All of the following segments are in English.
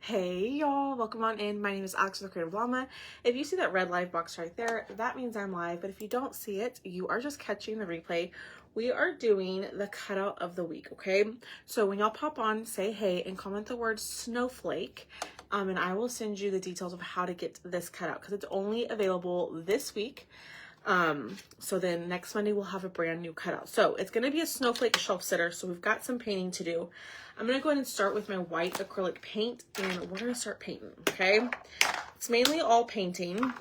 Hey y'all, welcome on in. My name is Alex with the Creative Llama. If you see that red live box right there, that means I'm live, but if you don't see it, you are just catching the replay. We are doing the cutout of the week, okay? So when y'all pop on, say hey and comment the word snowflake, and I will send you the details of how to get this cutout because it's only available this week. So then next Monday we'll have a brand new cutout. So it's going to be a snowflake shelf sitter. So we've got some painting to do. I'm going to go ahead and start with my white acrylic paint and we're going to start painting. Okay. It's mainly all painting,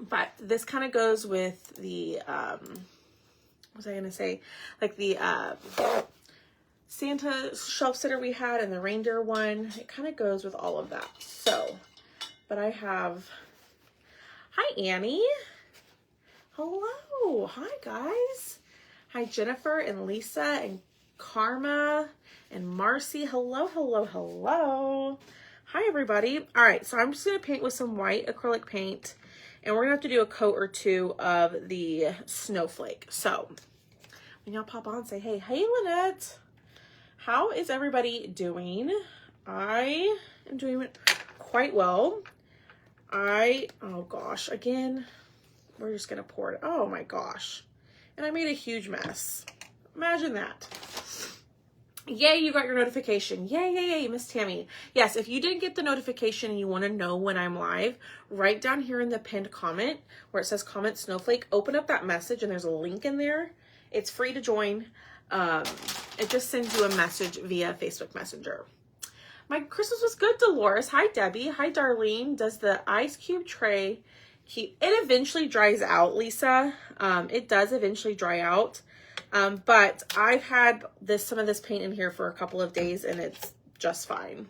but this kind of goes with the, what was I going to say? Like the, Santa shelf sitter we had and the reindeer one. It kind of goes with all of that. So, but I have, hi Annie. Hello. Hi, guys. Hi, Jennifer and Lisa and Karma and Marcy. Hello, hello, hello. Hi, everybody. All right, so I'm just going to paint with some white acrylic paint, and we're going to have to do a coat or two of the snowflake. So when y'all pop on, say, hey, Lynette. How is everybody doing? I am doing quite well. Oh gosh, again, we're just going to pour it. Oh my gosh. And I made a huge mess. Imagine that. Yay, you got your notification. Yay, yay, yay, Miss Tammy. Yes, if you didn't get the notification and you want to know when I'm live, right down here in the pinned comment where it says comment snowflake, open up that message and there's a link in there. It's free to join. It just sends you a message via Facebook Messenger. My Christmas was good, Dolores. Hi, Debbie. Hi, Darlene. Does the ice cube tray it eventually dries out, Lisa? It does eventually dry out. But I've had some of this paint in here for a couple of days and it's just fine.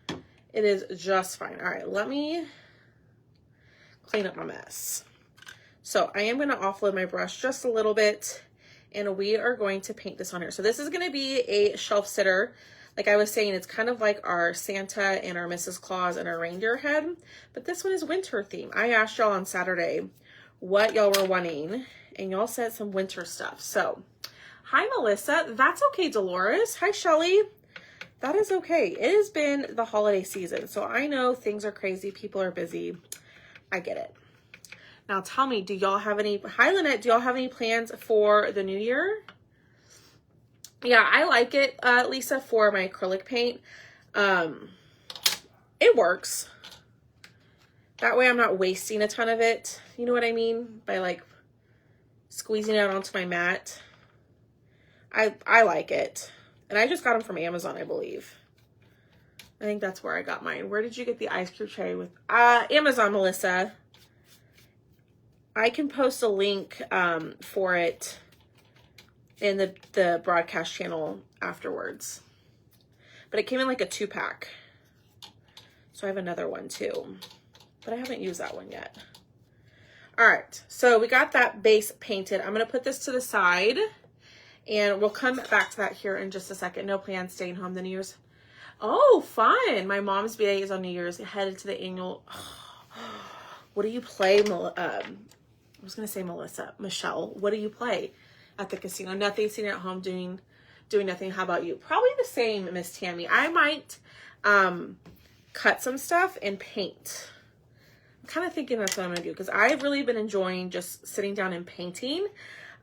It is just fine. All right, let me clean up my mess. So I am going to offload my brush just a little bit and we are going to paint this on here. So this is going to be a shelf sitter. Like I was saying, it's kind of like our Santa and our Mrs. Claus and our reindeer head, but this one is winter theme. I asked y'all on Saturday what y'all were wanting, and y'all said some winter stuff. So, hi, Melissa. That's okay, Dolores. Hi, Shelly. That is okay. It has been the holiday season, so I know things are crazy. People are busy. I get it. Now, tell me, do y'all have any, hi, Lynette, do y'all have any plans for the new year? Yeah, I like it, Lisa, for my acrylic paint. It works. That way I'm not wasting a ton of it. You know what I mean? By like squeezing it out onto my mat. I like it. And I just got them from Amazon, I believe. I think that's where I got mine. Where did you get the ice cube tray with? Amazon, Melissa. I can post a link for it in the broadcast channel afterwards. But it came in like a 2-pack. So I have another one too. But I haven't used that one yet. All right, so we got that base painted. I'm gonna put this to the side and we'll come back to that here in just a second. No plans staying home the New Year's. Oh, fun. My mom's birthday is on New Year's, headed to the annual. What do you play? I was gonna say Melissa. Michelle, what do you play at the casino? Nothing, sitting at home doing nothing. How about you? Probably the same, Miss Tammy. I might cut some stuff and paint. I'm kind of thinking that's what I'm gonna do because I've really been enjoying just sitting down and painting.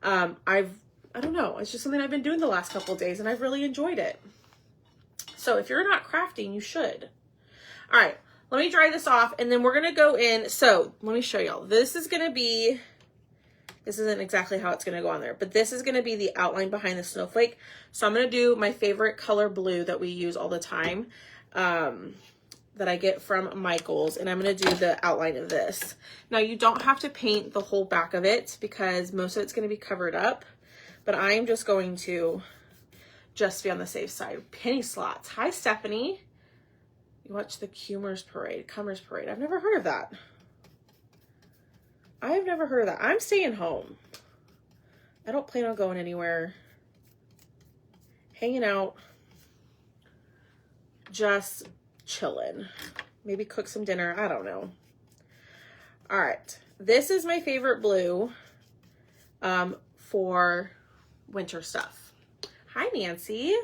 I don't know, it's just something I've been doing the last couple of days and I've really enjoyed it. So if you're not crafting, you should. All right, let me dry this off and then we're gonna go in. So let me show y'all. This isn't exactly how it's gonna go on there, but this is gonna be the outline behind the snowflake. So I'm gonna do my favorite color blue that we use all the time, that I get from Michael's, and I'm gonna do the outline of this. Now you don't have to paint the whole back of it because most of it's gonna be covered up, but I'm just going to be on the safe side. Penny slots. Hi, Stephanie. You watch the Cummers Parade. I've never heard of that. I've never heard of that. I'm staying home. I don't plan on going anywhere. Hanging out. Just chilling. Maybe cook some dinner. I don't know. All right. This is my favorite blue for winter stuff. Hi, Nancy.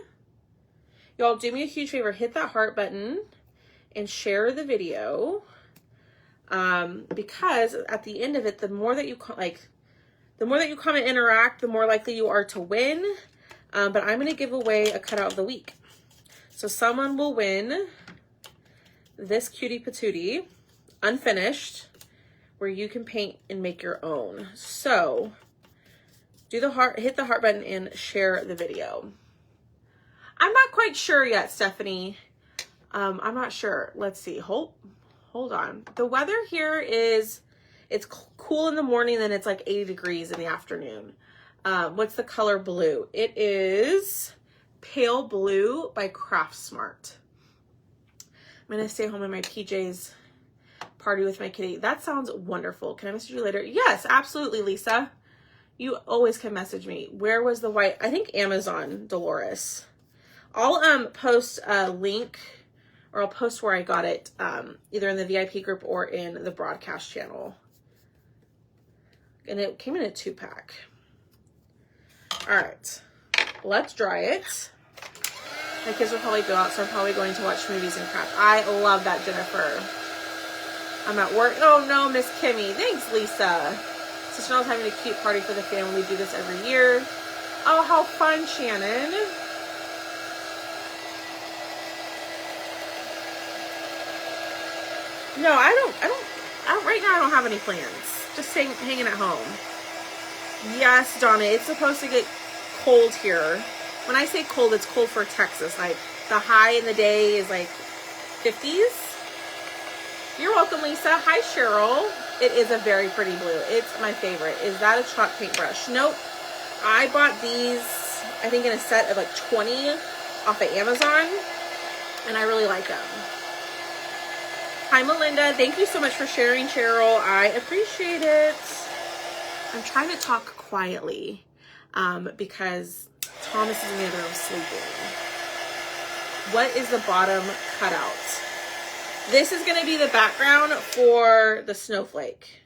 Y'all, do me a huge favor. Hit that heart button and share the video, because at the end of it, the more that you comment and interact, the more likely you are to win. But I'm going to give away a cutout of the week. So someone will win this cutie patootie, unfinished, where you can paint and make your own. So do the heart, hit the heart button and share the video. I'm not quite sure yet, Stephanie. I'm not sure. Let's see. Hold on. The weather here is, it's cool in the morning, then it's like 80 degrees in the afternoon. What's the color blue? It is Pale Blue by Craft Smart. I'm going to stay home in my PJs, party with my kitty. That sounds wonderful. Can I message you later? Yes, absolutely, Lisa. You always can message me. Where was the white? I think Amazon, Dolores. I'll post a link, or I'll post where I got it, either in the VIP group or in the broadcast channel. And it came in a 2-pack. All right, let's dry it. My kids will probably go out, so I'm probably going to watch movies and crap. I love that, Jennifer. I'm at work. Oh no, Miss Kimmy. Thanks, Lisa. Sister-in-law's having a cute party for the family. We do this every year. Oh, how fun, Shannon. No, I don't, right now I don't have any plans. Just hanging at home. Yes, Donna, it's supposed to get cold here. When I say cold, it's cold for Texas. Like, the high in the day is like 50s. You're welcome, Lisa. Hi, Cheryl. It is a very pretty blue. It's my favorite. Is that a chalk paintbrush? Nope. I bought these, I think, in a set of like 20 off of Amazon, and I really like them. Hi, Melinda. Thank you so much for sharing, Cheryl. I appreciate it. I'm trying to talk quietly because Thomas is in the other room sleeping. What is the bottom cutout? This is going to be the background for the snowflake.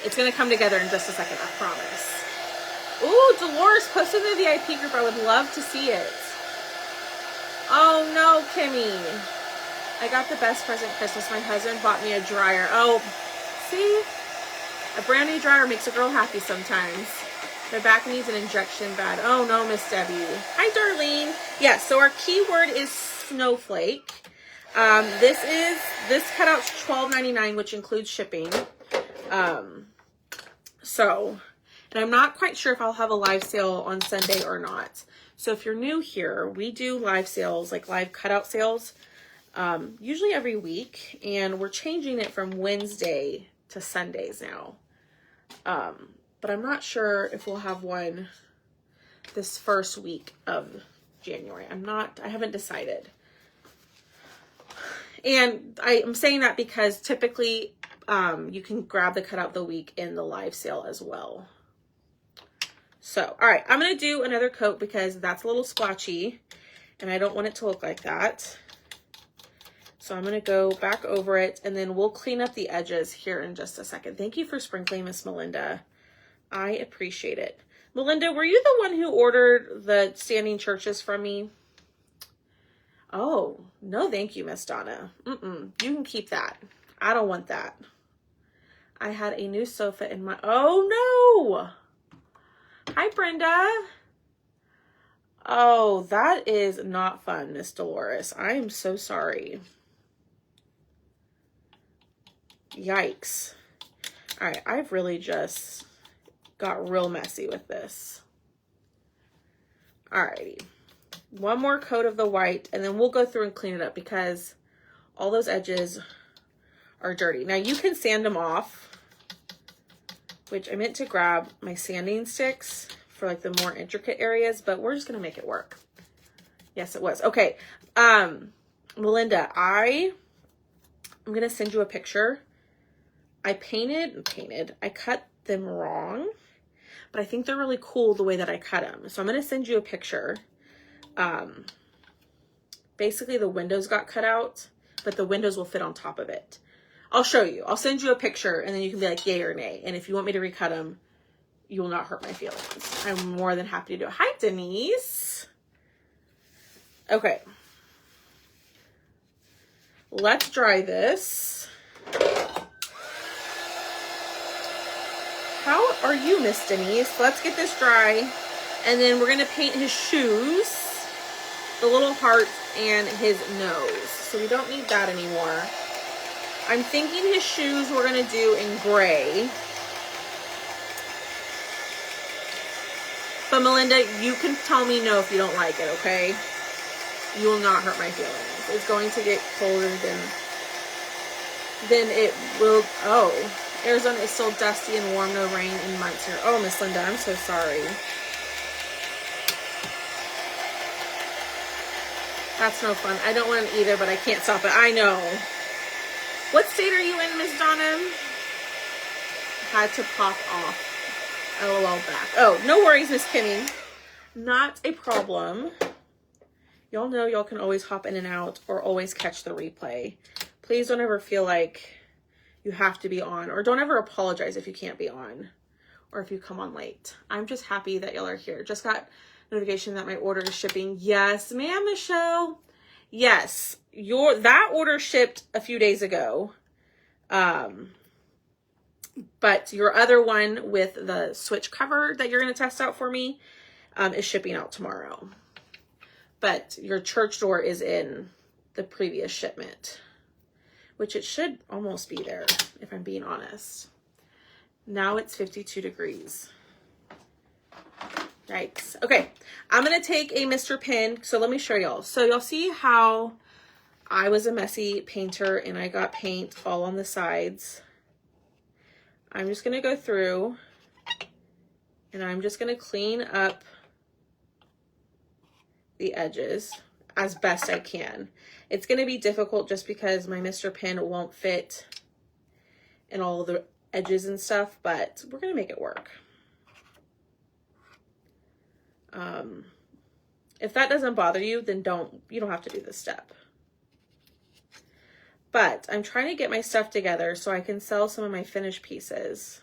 It's going to come together in just a second, I promise. Ooh, Dolores posted in the VIP group. I would love to see it. Oh no, Kimmy. I got the best present Christmas. My husband bought me a dryer. Oh, see? A brand new dryer makes a girl happy sometimes. My back needs an injection bad. Oh no, Miss Debbie. Hi, Darlene. Yeah, so our keyword is snowflake. This cutout's $12.99, which includes shipping. And I'm not quite sure if I'll have a live sale on Sunday or not. So if you're new here, we do live sales, like live cutout sales, usually every week, and we're changing it from Wednesday to Sundays now. But I'm not sure if we'll have one this first week of January. I haven't decided. And I'm saying that because typically you can grab the cutout of the week in the live sale as well. So, all right, I'm going to do another coat because that's a little splotchy and I don't want it to look like that. So I'm going to go back over it and then we'll clean up the edges here in just a second. Thank you for sprinkling, Miss Melinda. I appreciate it. Melinda, were you the one who ordered the standing churches from me? Oh, no, thank you, Miss Donna. You can keep that. I don't want that. I had a new sofa in my... Oh, no. Hi, Brenda. Oh, that is not fun, Miss Dolores. I am so sorry. Yikes. All right, I've really just got real messy with this. All righty. One more coat of the white, and then we'll go through and clean it up because all those edges are dirty. Now, you can sand them off, which I meant to grab my sanding sticks for like the more intricate areas, but we're just going to make it work. Yes, it was. Okay. Melinda, I'm going to send you a picture. I cut them wrong, but I think they're really cool the way that I cut them. So I'm going to send you a picture. Basically the windows got cut out, but the windows will fit on top of it. I'll show you. I'll send you a picture and then you can be like, yay or nay. And if you want me to recut them, you will not hurt my feelings. I'm more than happy to do it. Hi, Denise. Okay. let's dry this. How are you, Miss Denise? Let's get this dry. And then we're going to paint his shoes, the little hearts, and his nose. So we don't need that anymore. I'm thinking his shoes we're going to do in gray. But Melinda, you can tell me no if you don't like it, okay? You will not hurt my feelings. It's going to get colder than it will. Oh, Arizona is still dusty and warm, no rain in months here. Oh, Miss Linda, I'm so sorry. That's no fun. I don't want it either, but I can't stop it. I know. What state are you in, Miss Donna? Had to pop off. LOL back. Oh, no worries, Miss Kimmy. Not a problem. Y'all know y'all can always hop in and out or always catch the replay. Please don't ever feel like you have to be on, or don't ever apologize if you can't be on or if you come on late. I'm just happy that y'all are here. Just got notification that my order is shipping. Yes, ma'am, Michelle. Yes, that order shipped a few days ago. But your other one with the switch cover that you're going to test out for me is shipping out tomorrow. But your church door is in the previous shipment, which it should almost be there, if I'm being honest. Now it's 52 degrees. Yikes. Okay, I'm going to take a Mr. Pin. So let me show y'all. So y'all see how I was a messy painter and I got paint all on the sides. I'm just going to go through and I'm just going to clean up the edges as best I can. It's going to be difficult just because my Mr. Pin won't fit in all of the edges and stuff, but we're going to make it work. If that doesn't bother you, then you don't have to do this step. But I'm trying to get my stuff together so I can sell some of my finished pieces.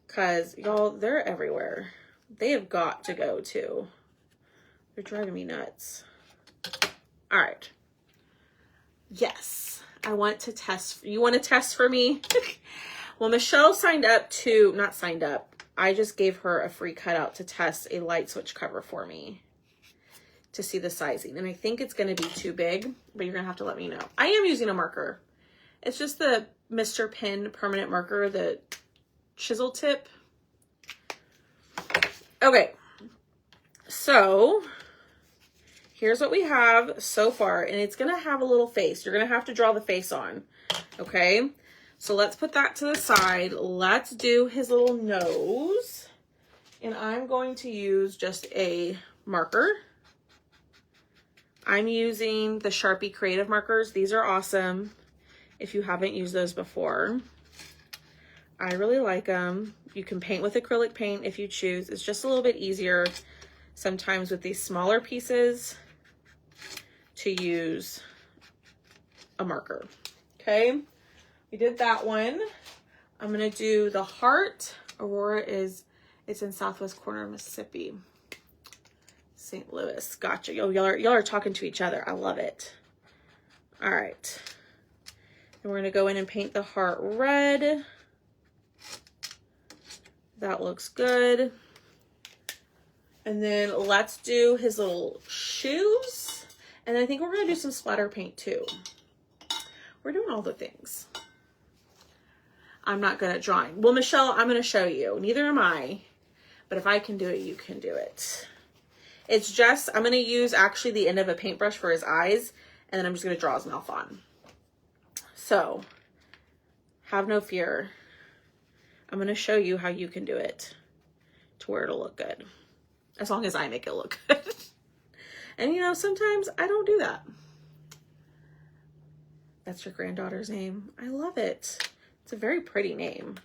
Because, y'all, they're everywhere. They have got to go, too. They're driving me nuts. All right. Yes. I want to test. You want to test for me? Well, Michelle signed up to, not signed up. I just gave her a free cutout to test a light switch cover for me to see the sizing. And I think it's going to be too big, but you're going to have to let me know. I am using a marker. It's just the Mr. Pin permanent marker, the chisel tip. Okay. So here's what we have so far, and it's going to have a little face. You're going to have to draw the face on. Okay. So let's put that to the side. Let's do his little nose. And I'm going to use just a marker. I'm using the Sharpie Creative markers. These are awesome if you haven't used those before. I really like them. You can paint with acrylic paint if you choose. It's just a little bit easier sometimes with these smaller pieces to use a marker. Okay, we did that one. I'm gonna do the heart. Aurora it's in southwest corner of Mississippi. St. Louis. Gotcha. Y'all are talking to each other. I love it. All right. And we're going to go in and paint the heart red. That looks good. And then let's do his little shoes. And I think we're going to do some splatter paint too. We're doing all the things. I'm not good at drawing. Well, Michelle, I'm going to show you. Neither am I. But if I can do it, you can do it. It's just, I'm going to use actually the end of a paintbrush for his eyes, and then I'm just going to draw his mouth on. So, have no fear. I'm going to show you how you can do it to where it'll look good. As long as I make it look good. And you know, sometimes I don't do that. That's your granddaughter's name. I love it. It's a very pretty name.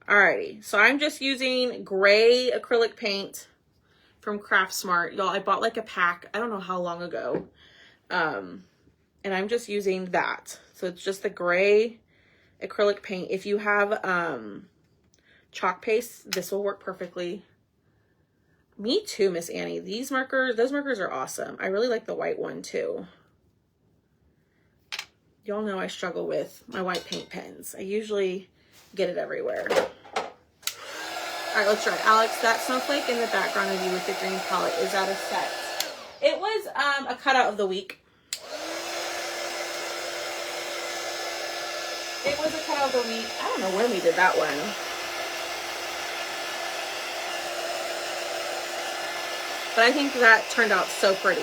Alrighty, so I'm just using gray acrylic paint from Craft Smart. Y'all, I bought like a pack, I don't know how long ago. And I'm just using that. So it's just the gray acrylic paint. If you have chalk paste, this will work perfectly. Me too, Miss Annie. Those markers are awesome. I really like the white one too. Y'all know I struggle with my white paint pens. I usually get it everywhere. All right, let's try. Alex, that snowflake in the background of you with the green palette, is that a set? It was a cutout of the week. It was a cutout of the week. I don't know when we did that one. But I think that turned out so pretty.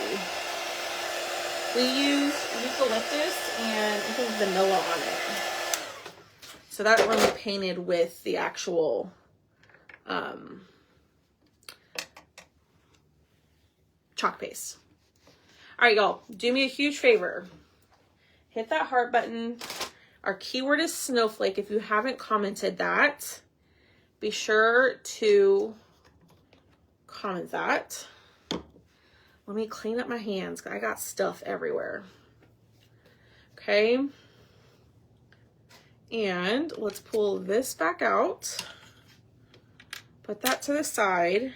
We used eucalyptus and I think vanilla on it. So that one we painted with the actual chalk paste. All right, y'all, do me a huge favor. Hit that heart button. Our keyword is snowflake. If you haven't commented that, be sure to comment that. Let me clean up my hands because I got stuff everywhere. Okay. And let's pull this back out. Put that to the side.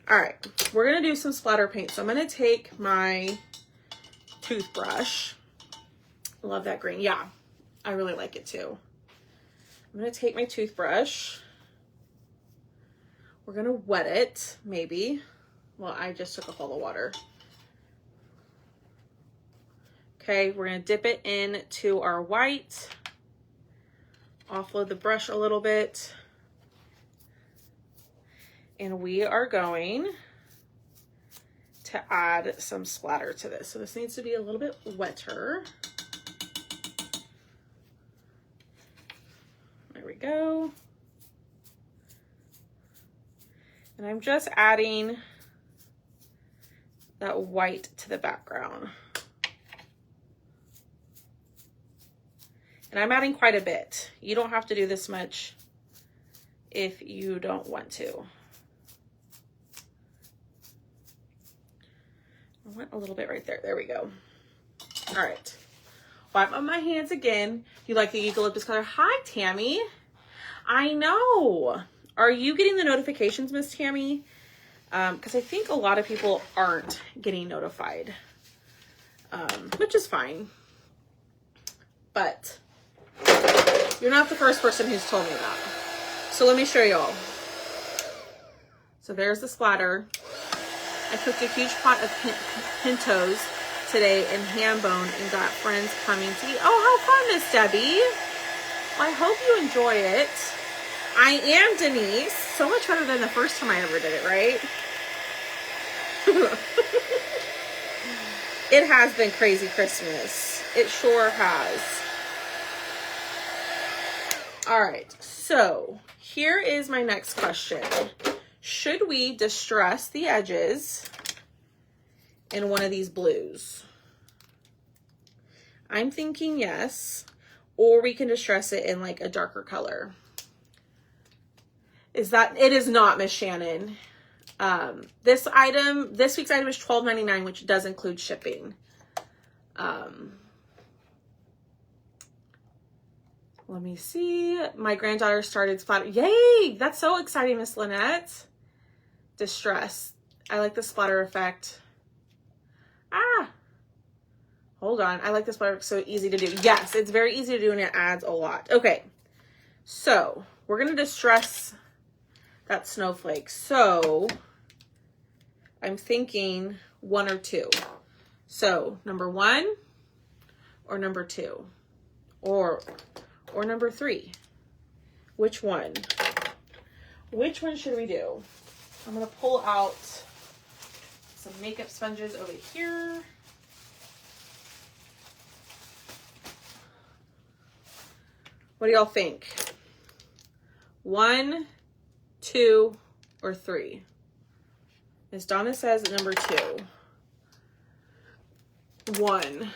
All right, we're gonna do some splatter paint. So I'm gonna take my toothbrush. Love that green. Yeah, I really like it too. I'm gonna take my toothbrush. We're gonna wet it, maybe. Well, I just took up all the water. Okay, we're gonna dip it into our white. Offload the brush a little bit. And we are going to add some splatter to this. So this needs to be a little bit wetter. There we go. And I'm just adding that white to the background. And I'm adding quite a bit. You don't have to do this much if you don't want to. I went a little bit right there. There we go. All right. Wipe on my hands again. You like the eucalyptus color? Hi, Tammy. I know. Are you getting the notifications, Miss Tammy? Because I think a lot of people aren't getting notified, which is fine. But you're not the first person who's told me that. So let me show y'all. So there's the splatter. I cooked a huge pot of pintos today and ham bone and got friends coming to eat. Oh, how fun, Miss Debbie. Well, I hope you enjoy it. I am Denise. So much better than the first time I ever did it, right? It has been crazy Christmas. It sure has. All right, so here is my next question. Should we distress the edges in one of these blues? I'm thinking yes, or we can distress it in like a darker color. Is that, it is not, Miss Shannon. This week's item is $12.99, which does include shipping. Let me see. My granddaughter started splatter. Yay! That's so exciting, Miss Lynette. Distress. I like the splatter effect. Ah! Hold on. I like the splatter effect. So easy to do. Yes, it's very easy to do and it adds a lot. Okay. So, we're going to distress that snowflake. So, I'm thinking 1 or 2. So, number 1 or number 2 or number 3. Which one? Which one should we do? I'm going to pull out some makeup sponges over here. What do y'all think? 1, 2, or 3? Miss Donna says number 2. 1.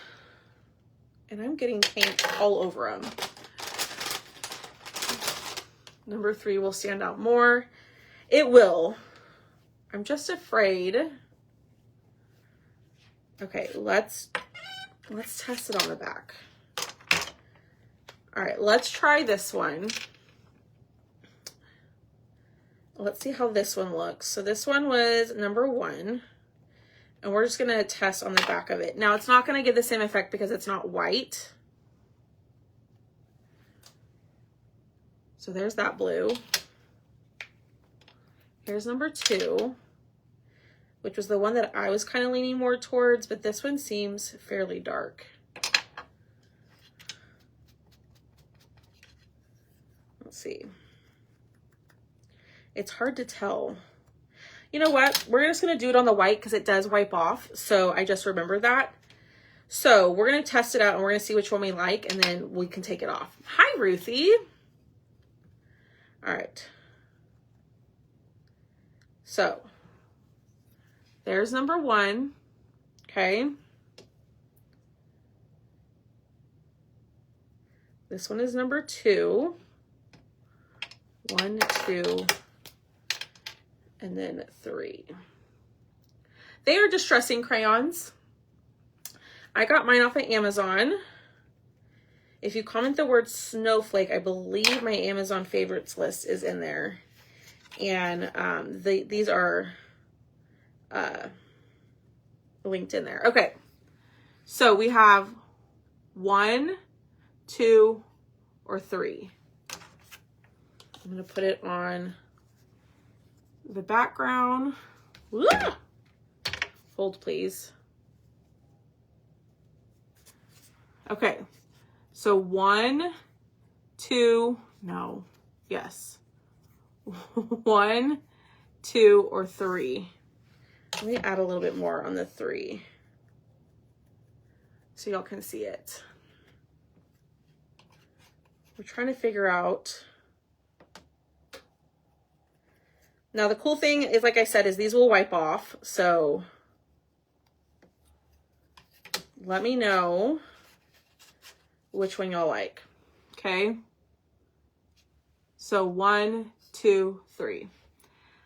And I'm getting paint all over them. Number 3 will stand out more. It will. I'm just afraid. Okay, let's test it on the back. All right, let's try this one. Let's see how this one looks. So this one was number 1. And we're just going to test on the back of it. Now, it's not going to give the same effect because it's not white. So there's that blue. Here's number 2, which was the one that I was kind of leaning more towards, but this one seems fairly dark. Let's see. It's hard to tell. You know what? We're just going to do it on the white because it does wipe off. So I just remembered that. So we're going to test it out and we're going to see which one we like, and then we can take it off. Hi, Ruthie. All right. So there's number 1. Okay. This one is number 2. 1, 2, and then 3. They are distressing crayons. I got mine off of Amazon. If you comment the word snowflake, I believe my Amazon favorites list is in there. And these are linked in there. Okay. So we have 1, 2, or 3. I'm going to put it on the background. Woo! Hold, please. Okay. So 1, 2, no, yes. 1, 2, or 3. Let me add a little bit more on the 3 so y'all can see it. We're trying to figure out. Now the cool thing is, like I said, is these will wipe off. So let me know which one y'all like. Okay. So 1, 2, 3.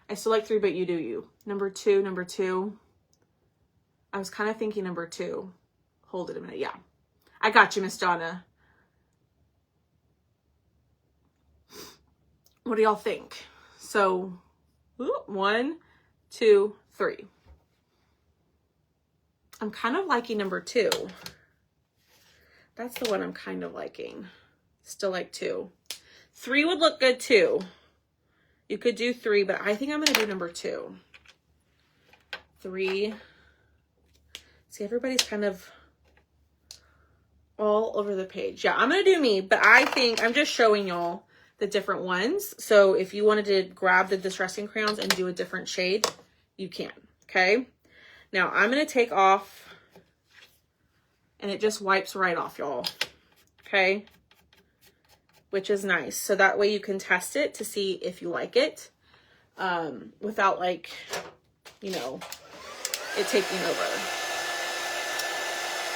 I still like 3, but you do you. Number 2, number 2. I was kind of thinking number 2. Hold it a minute. Yeah. I got you, Miss Donna. What do y'all think? So 1, 2, 3. I'm kind of liking number 2. That's the one I'm kind of liking. Still like 2. 3 would look good too. You could do 3, but I think I'm going to do number 2. 3. See, everybody's kind of all over the page. Yeah, I'm going to do me, but I think I'm just showing y'all the different ones. So if you wanted to grab the distressing crayons and do a different shade, you can. Okay. Now I'm going to take off, and it just wipes right off, y'all. Okay. Which is nice. So that way you can test it to see if you like it, without, like, you know, it taking over.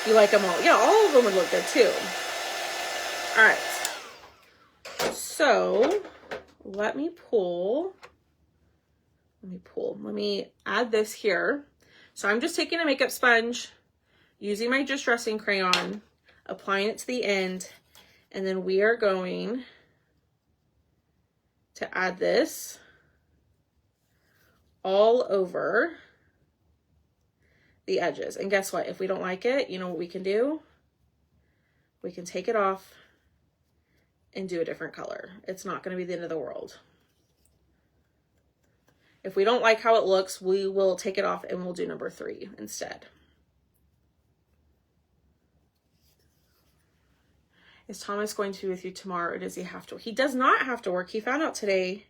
You like them all. Yeah, all of them would look good too. All right. So let me add this here. So I'm just taking a makeup sponge, using my distressing crayon, applying it to the end, and then we are going to add this all over the edges. And guess what? If we don't like it, you know what we can do? We can take it off and do a different color. It's not going to be the end of the world. If we don't like how it looks, we will take it off and we'll do number 3 instead. Is Thomas going to be with you tomorrow, or does he have to? He does not have to work. He found out today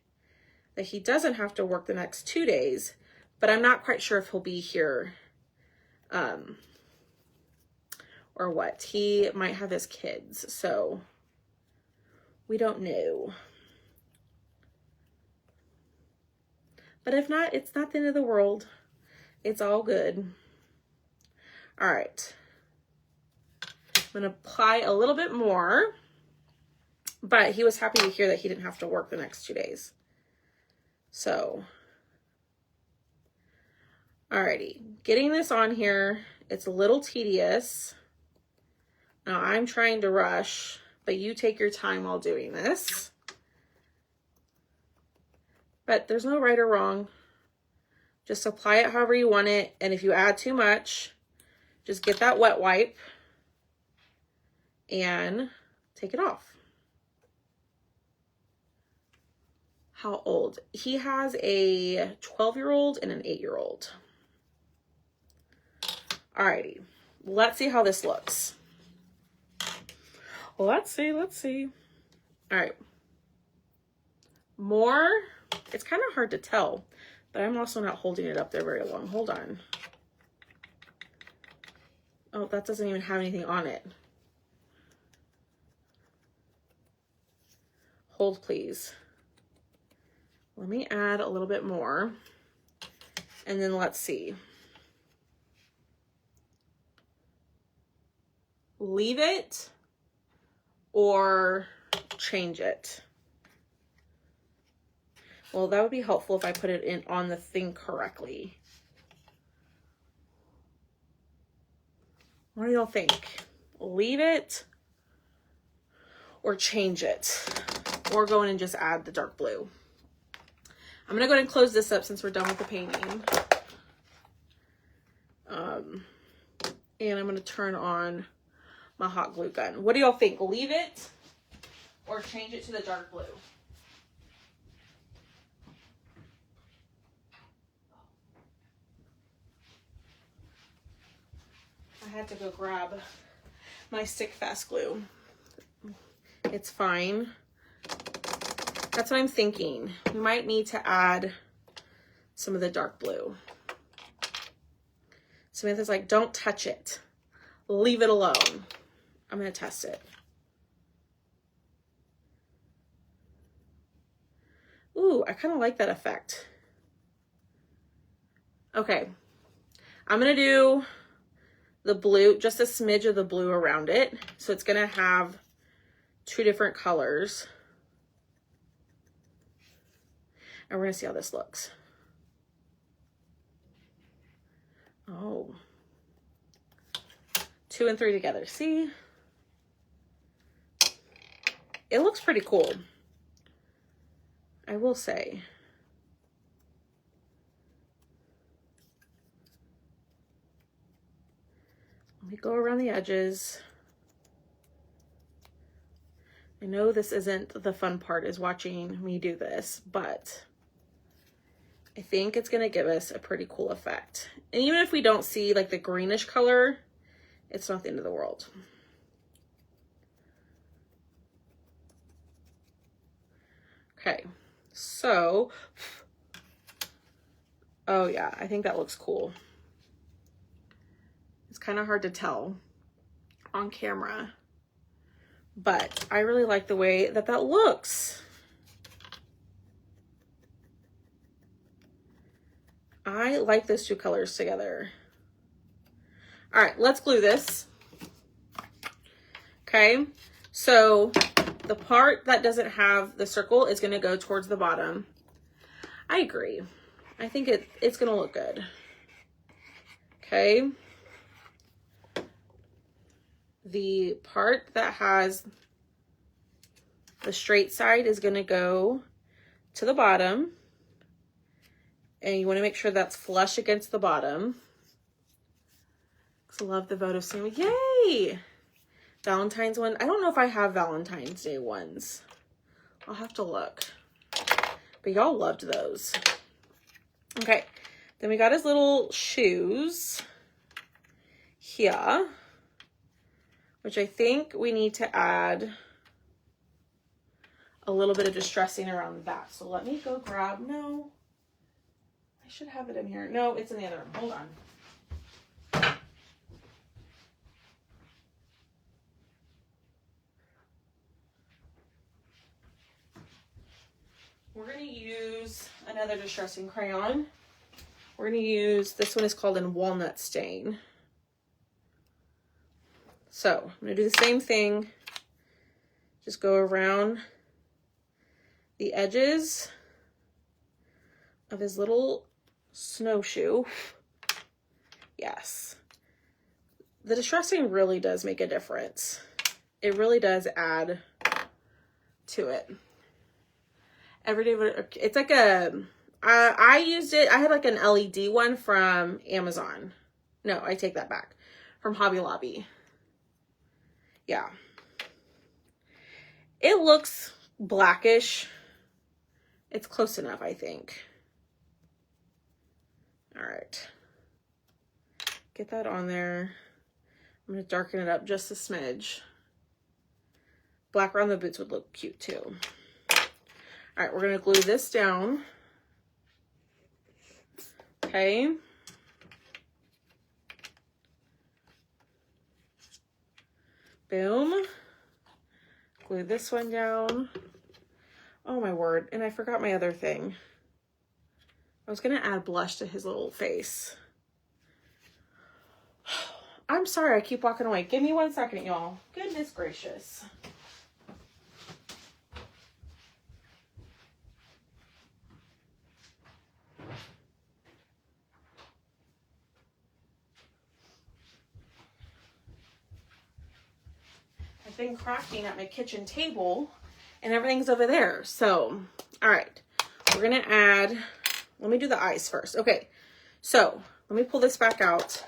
that he doesn't have to work the next 2 days, but I'm not quite sure if he'll be here or what. He might have his kids, so we don't know. But if not, it's not the end of the world. It's all good. All right. I'm going to apply a little bit more, but he was happy to hear that he didn't have to work the next 2 days. So, alrighty. Getting this on here, it's a little tedious. Now, I'm trying to rush, but you take your time while doing this. But there's no right or wrong. Just apply it however you want it. And if you add too much, just get that wet wipe and take it off. how old? He has a 12-year-old and an 8-year-old. Alrighty, let's see how this looks. Let's see. All right. More, it's kind of hard to tell, but I'm also not holding it up there very long. Hold on. Oh, that doesn't even have anything on it. Hold, please. Let me add a little bit more, and then let's see. Leave it or change it. Well, that would be helpful if I put it in on the thing correctly. What do y'all think? Leave it or change it, or go in and just add the dark blue. I'm gonna go ahead and close this up since we're done with the painting. And I'm gonna turn on my hot glue gun. What do y'all think? Leave it or change it to the dark blue? I had to go grab my stick fast glue. It's fine. That's what I'm thinking. We might need to add some of the dark blue. Samantha's like, don't touch it. Leave it alone. I'm going to test it. Ooh, I kind of like that effect. Okay. I'm going to do the blue, just a smidge of the blue around it. So it's going to have two different colors. And we're going to see how this looks. Oh. 2 and 3 together. See? It looks pretty cool, I will say. Let me go around the edges. I know this isn't the fun part, is watching me do this, but I think it's going to give us a pretty cool effect. And even if we don't see like the greenish color, it's not the end of the world. Okay, so, oh yeah, I think that looks cool. It's kind of hard to tell on camera, but I really like the way that that looks. I like those two colors together. All right, let's glue this. Okay, so the part that doesn't have the circle is going to go towards the bottom. I agree. I think it's going to look good. Okay. The part that has the straight side is going to go to the bottom. And you want to make sure that's flush against the bottom. I love the votive sandwich. Yay! Valentine's one. I don't know if I have Valentine's Day ones. I'll have to look. But y'all loved those. Okay. Then we got his little shoes here, which I think we need to add a little bit of distressing around that. So let me go grab, no, I should have it in here. No, it's in the other room. Hold on. We're going to use another distressing crayon. We're going to use, this one is called in Walnut Stain. So I'm going to do the same thing. Just go around the edges of his little snowshoe. Yes. The distressing really does make a difference. It really does add to it. Everyday, it's like a, I used it, I had like an LED one from Amazon. No, I take that back. From Hobby Lobby. Yeah. It looks blackish It's close enough, I think. All right. Get that on there. I'm going to darken it up just a smidge. Black around the boots would look cute too. All right, we're going to glue this down. Okay. Boom. Glue this one down. Oh my word. And I forgot my other thing. I was going to add blush to his little face. I'm sorry, I keep walking away. Give me 1 second, y'all. Goodness gracious. I've been crafting at my kitchen table and everything's over there. So, all right, we're going to add, let me do the eyes first. Okay, so let me pull this back out.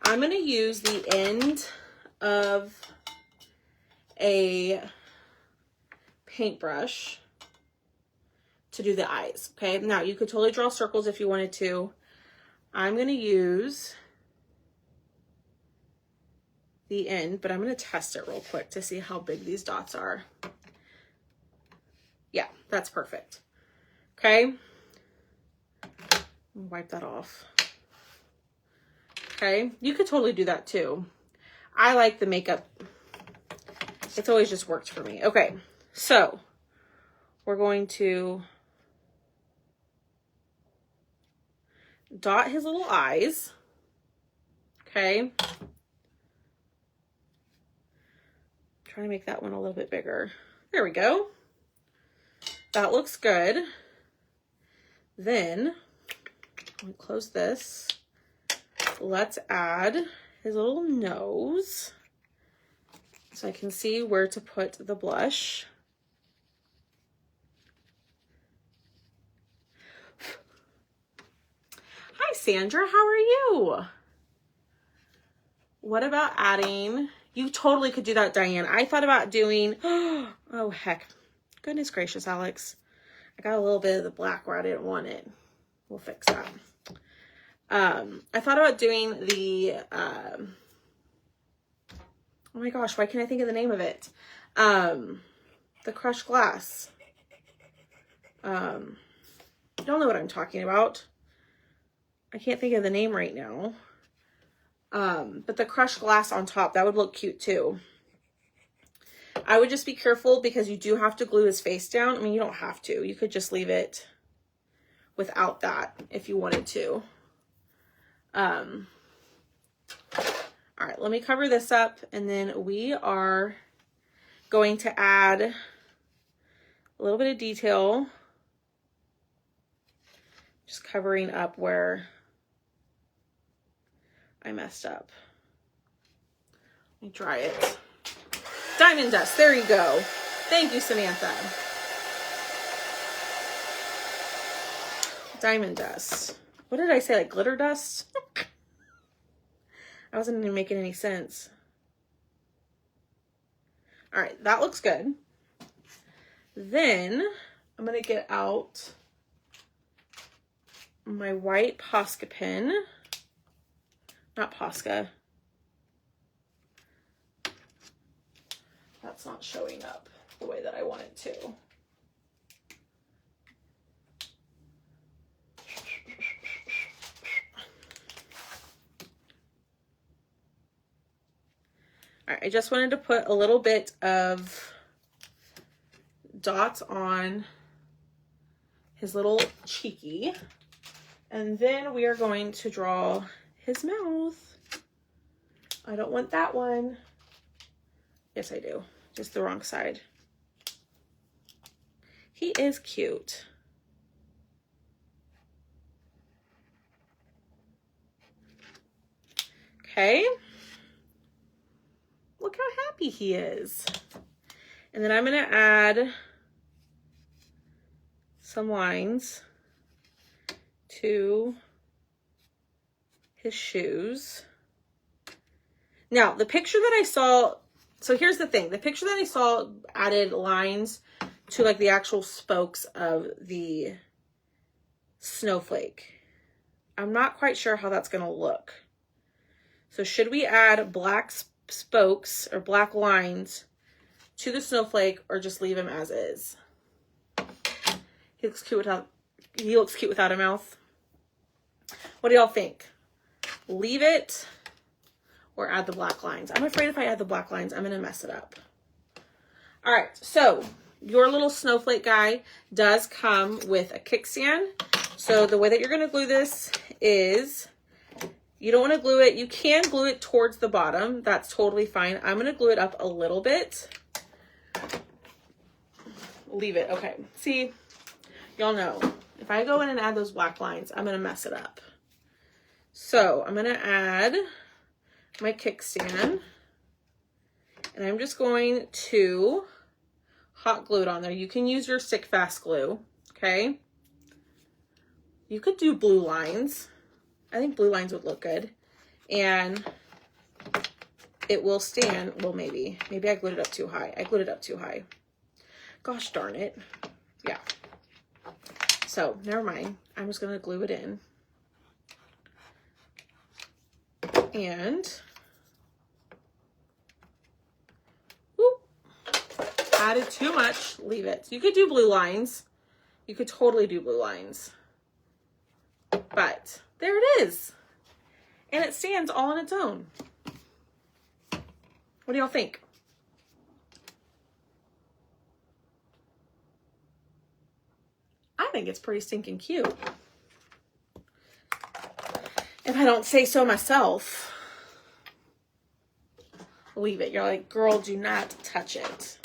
I'm going to use the end of a paintbrush to do the eyes. Okay, now you could totally draw circles if you wanted to. I'm going to use the end, but I'm going to test it real quick to see how big these dots are. Yeah, that's perfect. Okay. Wipe that off. Okay. You could totally do that too. I like the makeup. It's always just worked for me. Okay. So we're going to dot his little eyes. Okay. Trying to make that one a little bit bigger. There we go. That looks good. Then, I'm going to close this. Let's add his little nose so I can see where to put the blush. Hi, Sandra. How are you? What about adding... You totally could do that, Diane. I thought about doing, oh heck, goodness gracious, Alex. I got a little bit of the black where I didn't want it. We'll fix that. I thought about doing the, oh my gosh, why can't I think of the name of it? The crushed glass. Y'all know what I'm talking about. I can't think of the name right now. But the crushed glass on top, that would look cute too. I would just be careful because you do have to glue his face down. I mean, you don't have to. You could just leave it without that if you wanted to. All right, let me cover this up and then we are going to add a little bit of detail. Just covering up where I messed up. Let me dry it. Diamond dust. There you go. Thank you, Samantha. Diamond dust. What did I say? Like glitter dust? I wasn't even making any sense. All right, that looks good. Then I'm going to get out my white Posca pen. Not Posca. That's not showing up the way that I want it to. All right, I just wanted to put a little bit of dots on his little cheeky. And then we are going to draw his mouth. I don't want that one. Yes, I do. Just the wrong side. He is cute. Okay. Look how happy he is. And then I'm going to add some lines to his shoes. Now, the picture that I saw, so here's the thing. The picture that I saw added lines to like the actual spokes of the snowflake. I'm not quite sure how that's going to look. So should we add black spokes or black lines to the snowflake or just leave him as is? He looks cute without a mouth. What do y'all think? Leave it or add the black lines? I'm afraid if I add the black lines, I'm going to mess it up. All right, so your little snowflake guy does come with a kickstand. So the way that you're going to glue this is, you don't want to glue it. You can glue it towards the bottom. That's totally fine. I'm going to glue it up a little bit. Leave it. Okay. See, y'all know, if I go in and add those black lines, I'm going to mess it up. So I'm going to add my kickstand. And I'm just going to hot glue it on there. You can use your stick fast glue. Okay. You could do blue lines. I think blue lines would look good. And it will stand. Well, maybe I glued it up too high. I glued it up too high. Gosh darn it. Yeah. So never mind. I'm just going to glue it in. And whoop, added too much. Leave it. So you could do blue lines. You could totally do blue lines. But there it is. And it stands all on its own. What do y'all think? I think it's pretty stinking cute. If I don't say so myself. Leave it. You're like, girl, do not touch it.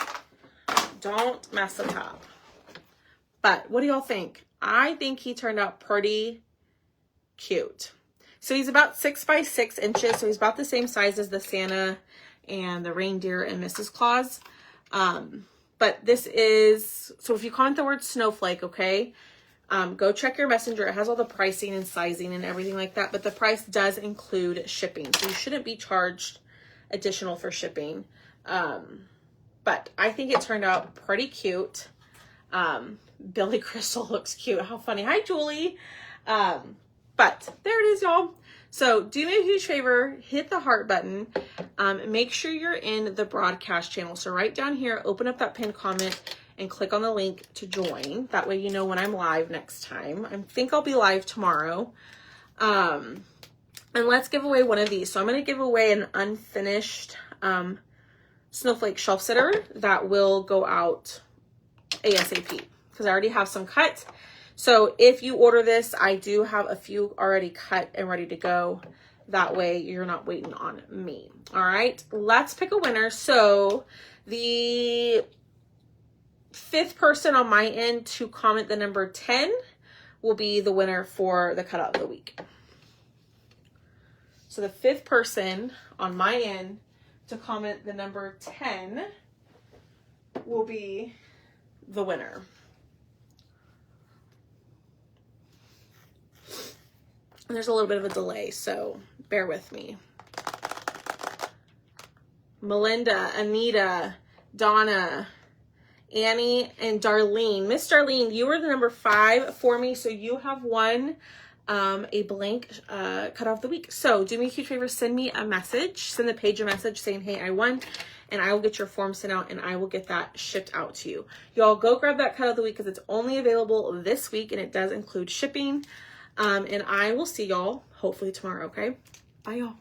Don't mess the top. But what do y'all think? I think he turned out pretty cute. So he's about 6 by 6 inches. So he's about the same size as the Santa and the reindeer and Mrs. Claus. But this is, so if you comment the word snowflake, okay, go check your messenger. It has all the pricing and sizing and everything like that. But the price does include shipping. So you shouldn't be charged additional for shipping. But I think it turned out pretty cute. Billy Crystal looks cute. How funny. Hi, Julie. But there it is, y'all. So do me a huge favor, hit the heart button. Make sure you're in the broadcast channel. So right down here, open up that pinned comment and click on the link to join. That way you know when I'm live next time. I think I'll be live tomorrow. And let's give away one of these. So I'm going to give away an unfinished snowflake shelf sitter that will go out ASAP because I already have some cut. So if you order this, I do have a few already cut and ready to go. That way you're not waiting on me. All right, let's pick a winner. So the 5th person on my end to comment the number 10 will be the winner for the cutout of the week. So the 5th person on my end to comment the number 10 will be the winner. And there's a little bit of a delay, so bear with me. Melinda, Anita, Donna, Annie, and Darlene. Miss Darlene, you were the number 5 for me, so you have won a blank cut off the week. So do me a huge favor, send me a message, send the page a message saying, hey, I won, and I will get your form sent out and I will get that shipped out to you. Y'all go grab that cut of the week because it's only available this week and it does include shipping. And I will see y'all hopefully tomorrow, okay? Bye, y'all.